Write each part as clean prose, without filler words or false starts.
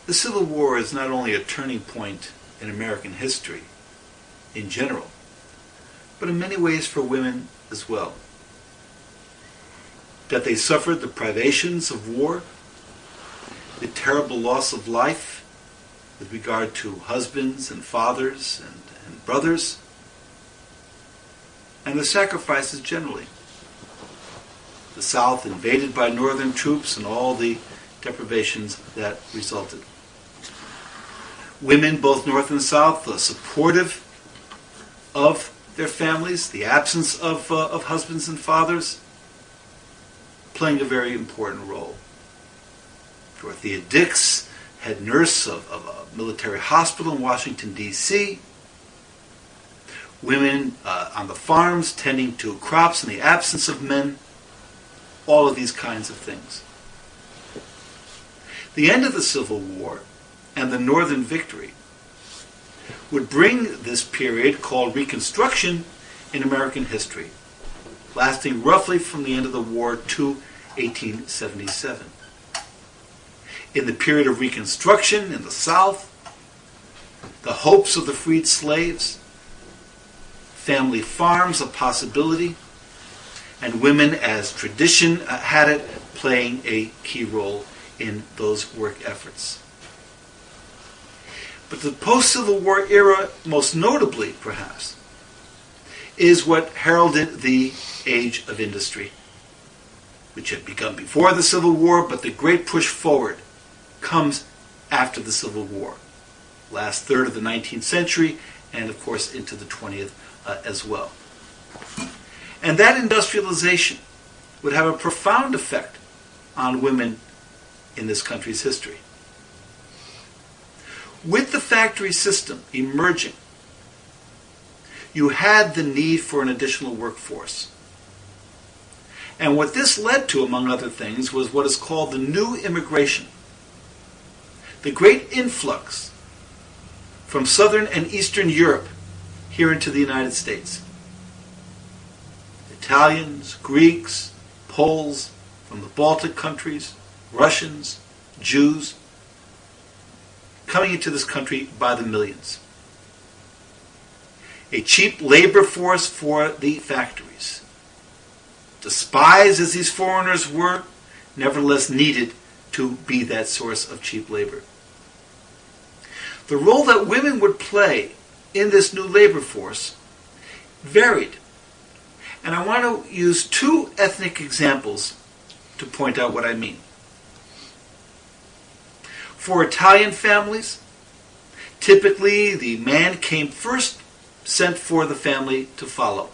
The Civil War is not only a turning point in American history in general, but in many ways for women as well. That they suffered the privations of war, the terrible loss of life with regard to husbands and fathers and brothers, and the sacrifices generally. The South invaded by Northern troops and all the deprivations that resulted. Women, both North and South, supportive of their families, the absence of husbands and fathers, playing a very important role. Dorothea Dix, head nurse of a military hospital in Washington, D.C. Women on the farms tending to crops in the absence of men. All of these kinds of things. The end of the Civil War and the Northern victory would bring this period called Reconstruction in American history, lasting roughly from the end of the war to 1877. In the period of Reconstruction in the South, the hopes of the freed slaves, family farms a possibility, and women, as tradition had it, playing a key role in those work efforts. But the post-Civil War era, most notably perhaps, is what heralded the age of industry, which had begun before the Civil War, but the great push forward comes after the Civil War, last third of the 19th century, and of course into the 20th as well. And that industrialization would have a profound effect on women in this country's history. With the factory system emerging, you had the need for an additional workforce. And what this led to, among other things, was what is called the new immigration. The great influx from Southern and Eastern Europe here into the United States. Italians, Greeks, Poles from the Baltic countries, Russians, Jews, coming into this country by the millions. A cheap labor force for the factories. Despised as these foreigners were, nevertheless needed to be that source of cheap labor. The role that women would play in this new labor force varied. And I want to use two ethnic examples to point out what I mean. For Italian families, typically the man came first, sent for the family to follow.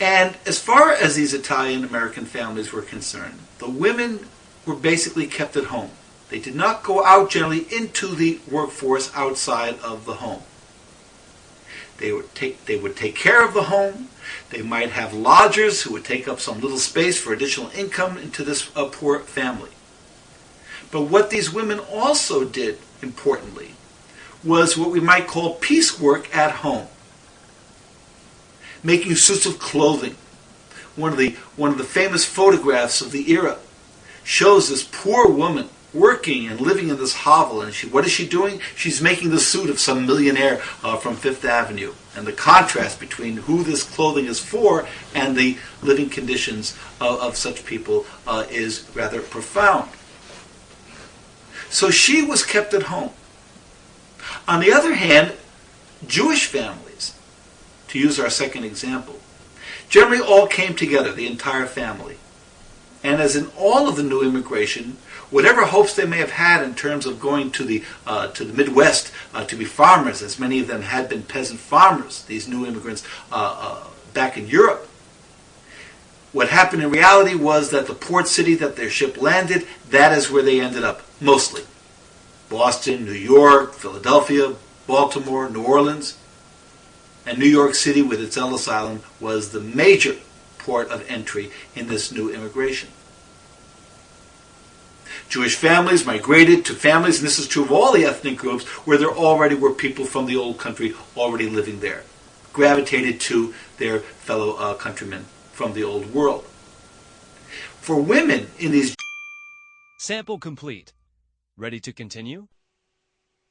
And as far as these Italian-American families were concerned, the women were basically kept at home. They did not go out generally into the workforce outside of the home. They would take care of the home. They might have lodgers who would take up some little space for additional income into this poor family. But what these women also did, importantly, was what we might call piecework at home. Making suits of clothing. One of the famous photographs of the era shows this poor woman working and living in this hovel, and what is she doing? She's making the suit of some millionaire from Fifth Avenue. And the contrast between who this clothing is for and the living conditions of such people is rather profound. So she was kept at home. On the other hand, Jewish families, to use our second example, generally all came together, the entire family. And as in all of the new immigration, whatever hopes they may have had in terms of going to the Midwest to be farmers, as many of them had been peasant farmers, these new immigrants back in Europe, what happened in reality was that the port city that their ship landed, that is where they ended up, mostly. Boston, New York, Philadelphia, Baltimore, New Orleans, and New York City with its Ellis Island was the major port of entry in this new immigration. Jewish families migrated to families, and this is true of all the ethnic groups, where there already were people from the old country already living there, gravitated to their fellow countrymen from the old world. For women in these Sample complete. Ready to continue?